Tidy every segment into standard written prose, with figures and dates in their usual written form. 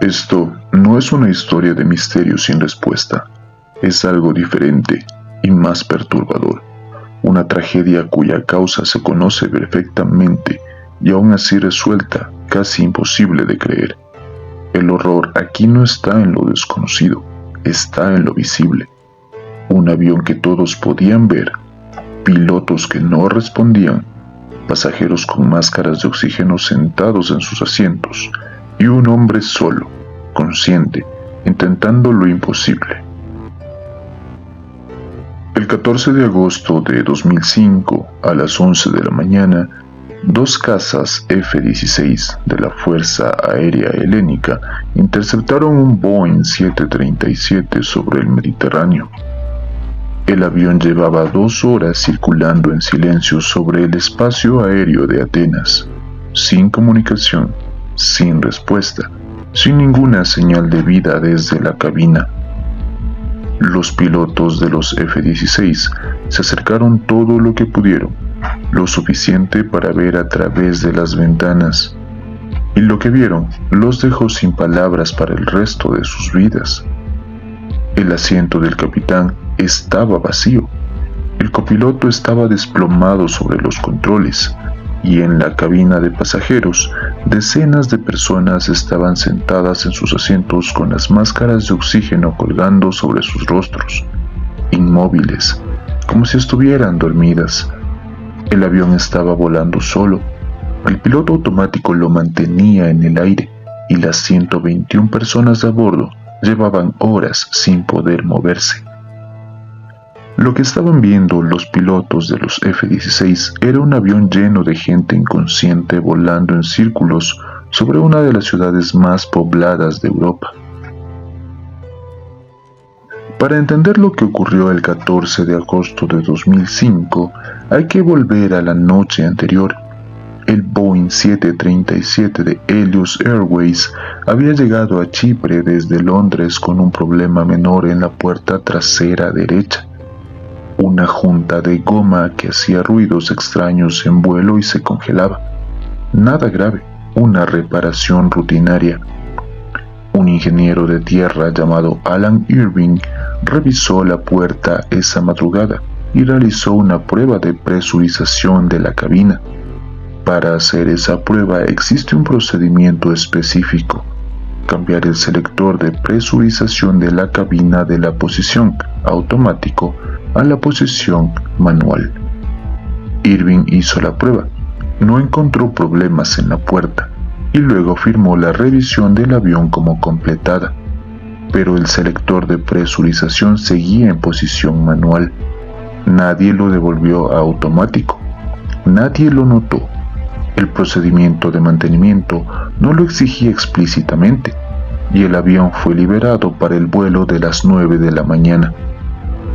Esto no es una historia de misterio sin respuesta, es algo diferente y más perturbador. Una tragedia cuya causa se conoce perfectamente y aún así resuelta, casi imposible de creer. El horror aquí no está en lo desconocido, está en lo visible. Un avión que todos podían ver, pilotos que no respondían, pasajeros con máscaras de oxígeno sentados en sus asientos y un hombre solo, consciente, intentando lo imposible. El 14 de agosto de 2005, a las 11 de la mañana, dos cazas F-16 de la Fuerza Aérea Helénica interceptaron un Boeing 737 sobre el Mediterráneo. El avión llevaba 2 horas circulando en silencio sobre el espacio aéreo de Atenas, sin comunicación, sin respuesta, sin ninguna señal de vida desde la cabina. Los pilotos de los F-16 se acercaron todo lo que pudieron, lo suficiente para ver a través de las ventanas, y lo que vieron los dejó sin palabras para el resto de sus vidas. El asiento del capitán estaba vacío, el copiloto estaba desplomado sobre los controles, y en la cabina de pasajeros, decenas de personas estaban sentadas en sus asientos con las máscaras de oxígeno colgando sobre sus rostros, inmóviles, como si estuvieran dormidas. El avión estaba volando solo. El piloto automático lo mantenía en el aire y las 121 personas a bordo llevaban horas sin poder moverse. Lo que estaban viendo los pilotos de los F-16 era un avión lleno de gente inconsciente volando en círculos sobre una de las ciudades más pobladas de Europa. Para entender lo que ocurrió el 14 de agosto de 2005, hay que volver a la noche anterior. El Boeing 737 de Helios Airways había llegado a Chipre desde Londres con un problema menor en la puerta trasera derecha. Una junta de goma que hacía ruidos extraños en vuelo y se congelaba. Nada grave, una reparación rutinaria. Un ingeniero de tierra llamado Alan Irving revisó la puerta esa madrugada y realizó una prueba de presurización de la cabina. Para hacer esa prueba existe un procedimiento específico: cambiar el selector de presurización de la cabina de la posición automático a la posición manual. Irving hizo la prueba, no encontró problemas en la puerta y luego firmó la revisión del avión como completada, pero el selector de presurización seguía en posición manual. Nadie lo devolvió a automático, nadie lo notó. El procedimiento de mantenimiento no lo exigía explícitamente y el avión fue liberado para el vuelo de las 9 de la mañana.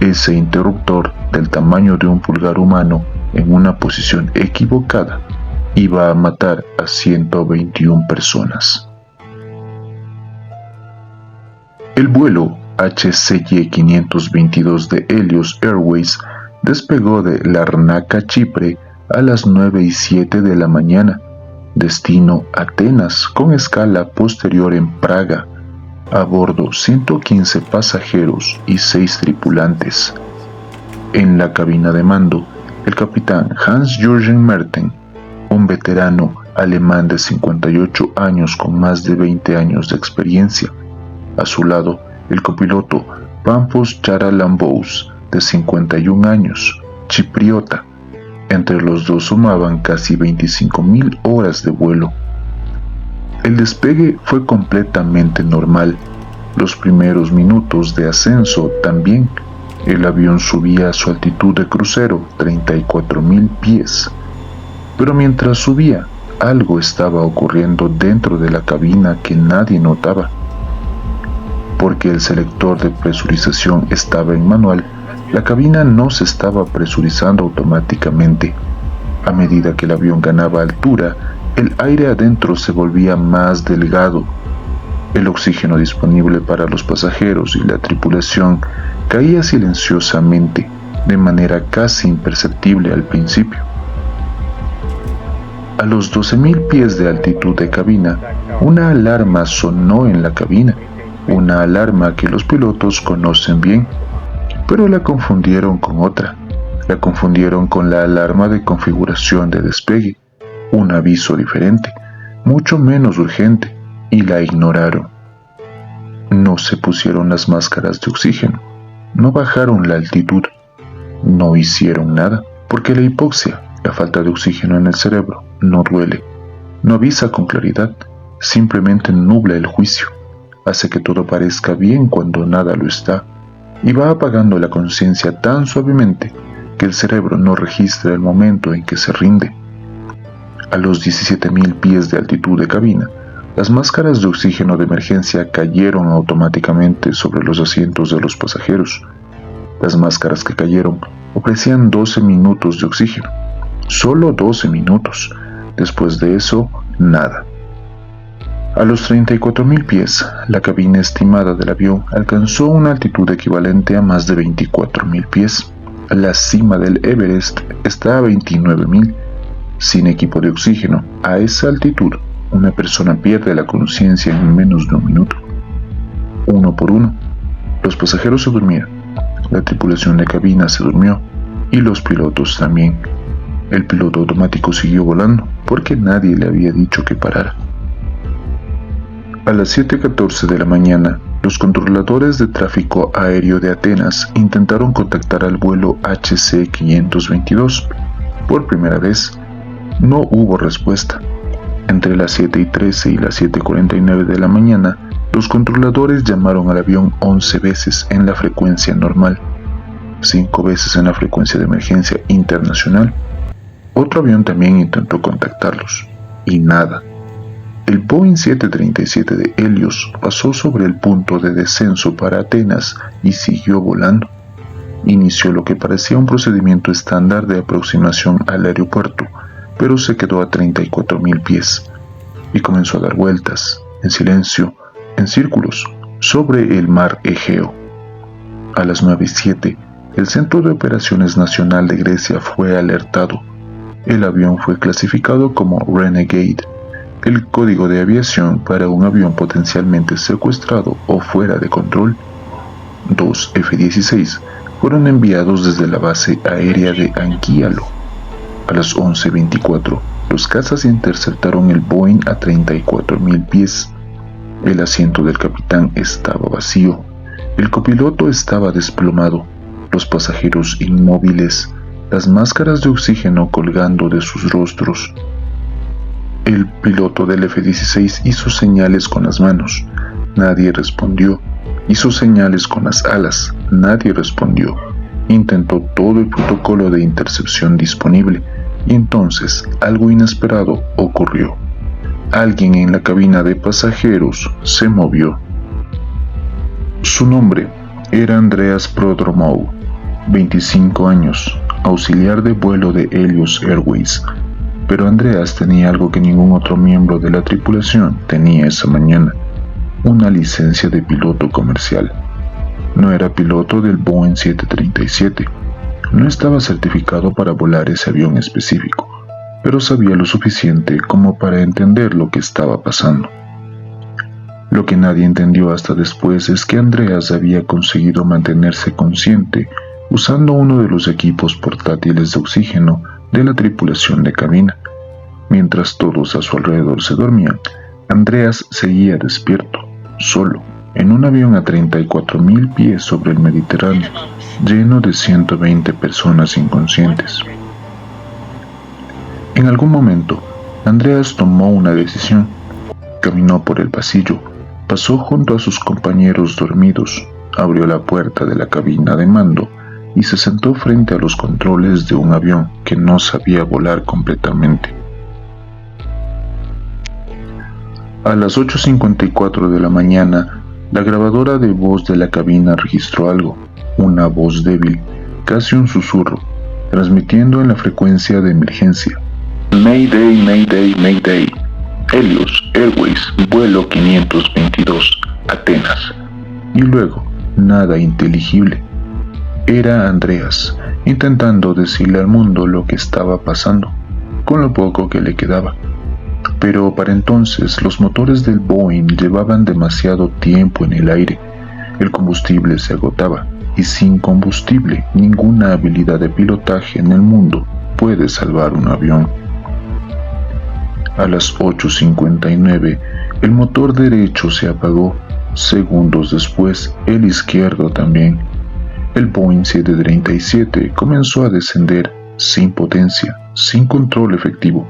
Ese interruptor, del tamaño de un pulgar humano en una posición equivocada, iba a matar a 121 personas. El vuelo HCY-522 de Helios Airways despegó de Larnaca, Chipre, a las 9:07 de la mañana, destino Atenas, con escala posterior en Praga. A bordo 115 pasajeros y 6 tripulantes. En la cabina de mando, el capitán Hans-Jürgen Merten, un veterano alemán de 58 años con más de 20 años de experiencia. A su lado, el copiloto Pampos Charalambous, de 51 años, chipriota. Entre los dos sumaban casi 25.000 horas de vuelo. El despegue fue completamente normal. Los primeros minutos de ascenso también. El avión subía a su altitud de crucero, 34.000 pies. Pero mientras subía, algo estaba ocurriendo dentro de la cabina que nadie notaba. Porque el selector de presurización estaba en manual, la cabina no se estaba presurizando automáticamente. A medida que el avión ganaba altura, el aire adentro se volvía más delgado. El oxígeno disponible para los pasajeros y la tripulación caía silenciosamente, de manera casi imperceptible al principio. A los 12.000 pies de altitud de cabina, una alarma sonó en la cabina, una alarma que los pilotos conocen bien, pero la confundieron con otra. La confundieron con la alarma de configuración de despegue, un aviso diferente, mucho menos urgente, y la ignoraron. No se pusieron las máscaras de oxígeno, no bajaron la altitud, no hicieron nada, porque la hipoxia, la falta de oxígeno en el cerebro, no duele, no avisa con claridad, simplemente nubla el juicio, hace que todo parezca bien cuando nada lo está, y va apagando la conciencia tan suavemente que el cerebro no registra el momento en que se rinde. A los 17.000 pies de altitud de cabina, las máscaras de oxígeno de emergencia cayeron automáticamente sobre los asientos de los pasajeros. Las máscaras que cayeron ofrecían 12 minutos de oxígeno, solo 12 minutos. Después de eso, nada. A los 34.000 pies, la cabina estimada del avión alcanzó una altitud equivalente a más de 24.000 pies. La cima del Everest está a 29.000. Sin equipo de oxígeno, a esa altitud, una persona pierde la conciencia en menos de un minuto. Uno por uno, los pasajeros se durmieron, la tripulación de cabina se durmió y los pilotos también. El piloto automático siguió volando porque nadie le había dicho que parara. A las 7:14 de la mañana, los controladores de tráfico aéreo de Atenas intentaron contactar al vuelo HC-522. Por primera vez, no hubo respuesta. Entre las 7:13 y las 7:49 de la mañana, los controladores llamaron al avión 11 veces en la frecuencia normal, 5 veces en la frecuencia de emergencia internacional. Otro avión también intentó contactarlos, y nada. El Boeing 737 de Helios pasó sobre el punto de descenso para Atenas y siguió volando. Inició lo que parecía un procedimiento estándar de aproximación al aeropuerto, pero se quedó a 34.000 pies y comenzó a dar vueltas, en silencio, en círculos, sobre el mar Egeo. A las 9:07, el Centro de Operaciones Nacional de Grecia fue alertado. El avión fue clasificado como Renegade, el código de aviación para un avión potencialmente secuestrado o fuera de control. 2 F-16 fueron enviados desde la base aérea de Anguialo. A las 11:24, los cazas interceptaron el Boeing a 34.000 pies. El asiento del capitán estaba vacío, el copiloto estaba desplomado, los pasajeros inmóviles, las máscaras de oxígeno colgando de sus rostros. El piloto del F-16 hizo señales con las manos, nadie respondió. Hizo señales con las alas, nadie respondió. Intentó todo el protocolo de intercepción disponible, y entonces algo inesperado ocurrió. Alguien en la cabina de pasajeros se movió. Su nombre era Andreas Prodromou, 25 años, auxiliar de vuelo de Helios Airways. Pero Andreas tenía algo que ningún otro miembro de la tripulación tenía esa mañana: una licencia de piloto comercial. No era piloto del Boeing 737, no estaba certificado para volar ese avión específico, pero sabía lo suficiente como para entender lo que estaba pasando. Lo que nadie entendió hasta después es que Andreas había conseguido mantenerse consciente usando uno de los equipos portátiles de oxígeno de la tripulación de cabina. Mientras todos a su alrededor se dormían, Andreas seguía despierto, solo, en un avión a 34.000 pies sobre el Mediterráneo, lleno de 120 personas inconscientes. En algún momento, Andreas tomó una decisión. Caminó por el pasillo, pasó junto a sus compañeros dormidos, abrió la puerta de la cabina de mando y se sentó frente a los controles de un avión que no sabía volar completamente. A las 8:54 de la mañana, la grabadora de voz de la cabina registró algo, una voz débil, casi un susurro, transmitiendo en la frecuencia de emergencia: Mayday, Mayday, Mayday. Helios Airways, vuelo 522, Atenas. Y luego, nada inteligible. Era Andreas, intentando decirle al mundo lo que estaba pasando. con lo poco que le quedaba. Pero para entonces los motores del Boeing llevaban demasiado tiempo en el aire, el combustible se agotaba, y sin combustible ninguna habilidad de pilotaje en el mundo puede salvar un avión. A las 8:59 el motor derecho se apagó, segundos después el izquierdo también. El Boeing 737 comenzó a descender sin potencia, sin control efectivo.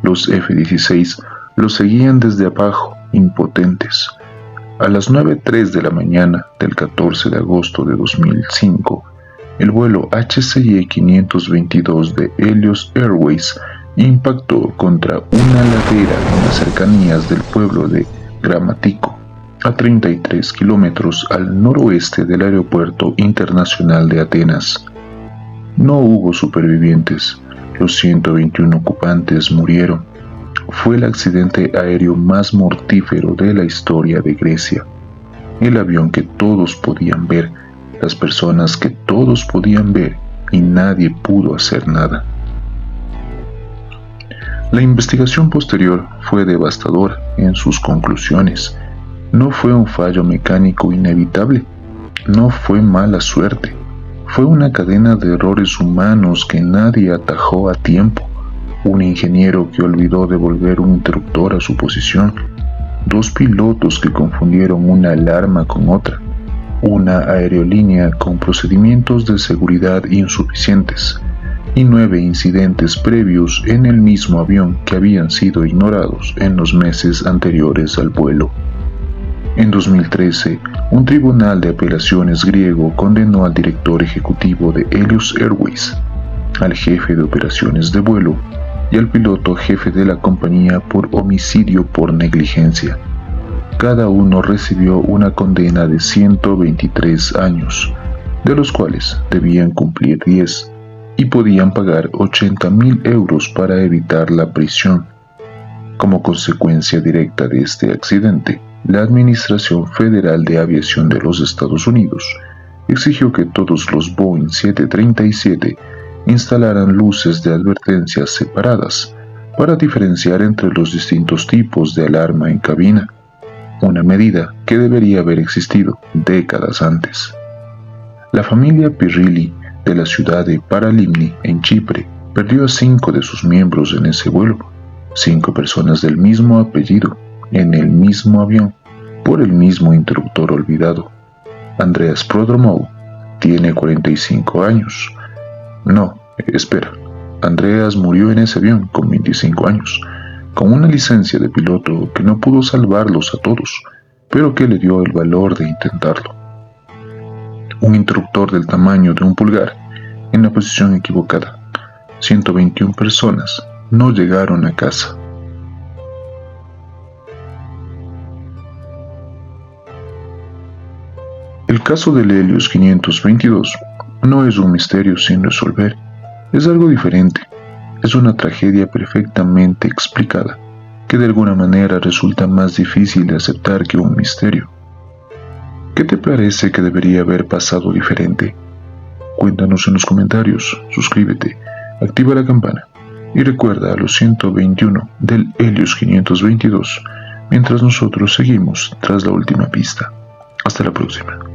Los F-16 lo seguían desde abajo, impotentes. A las 9:03 de la mañana del 14 de agosto de 2005, el vuelo HCE 522 de Helios Airways impactó contra una ladera en las cercanías del pueblo de Gramático, a 33 kilómetros al noroeste del Aeropuerto Internacional de Atenas. No hubo supervivientes, los 121 ocupantes murieron. Fue el accidente aéreo más mortífero de la historia de Grecia. El avión que todos podían ver, las personas que todos podían ver, y nadie pudo hacer nada. La investigación posterior fue devastadora en sus conclusiones. No fue un fallo mecánico inevitable, no fue mala suerte, fue una cadena de errores humanos que nadie atajó a tiempo. Un ingeniero que olvidó devolver un interruptor a su posición, dos pilotos que confundieron una alarma con otra, una aerolínea con procedimientos de seguridad insuficientes, y 9 incidentes previos en el mismo avión que habían sido ignorados en los meses anteriores al vuelo. En 2013, un tribunal de apelaciones griego condenó al director ejecutivo de Helios Airways, al jefe de operaciones de vuelo y al piloto jefe de la compañía por homicidio por negligencia. Cada uno recibió una condena de 123 años, de los cuales debían cumplir 10 y podían pagar 80.000 euros para evitar la prisión. Como consecuencia directa de este accidente, la Administración Federal de Aviación de los Estados Unidos exigió que todos los Boeing 737 instalaran luces de advertencia separadas para diferenciar entre los distintos tipos de alarma en cabina, una medida que debería haber existido décadas antes. La familia Pirilli de la ciudad de Paralimni en Chipre perdió a 5 de sus miembros en ese vuelo, 5 personas del mismo apellido, en el mismo avión, por el mismo interruptor olvidado. Andreas Prodromou tiene 45 años. No, espera, Andreas murió en ese avión con 25 años, con una licencia de piloto que no pudo salvarlos a todos, pero que le dio el valor de intentarlo. Un interruptor del tamaño de un pulgar, en la posición equivocada. 121 personas no llegaron a casa. El caso del Helios 522 no es un misterio sin resolver, es algo diferente, es una tragedia perfectamente explicada, que de alguna manera resulta más difícil de aceptar que un misterio. ¿Qué te parece que debería haber pasado diferente? Cuéntanos en los comentarios, suscríbete, activa la campana y recuerda a los 121 del Helios 522 mientras nosotros seguimos tras la última pista. Hasta la próxima.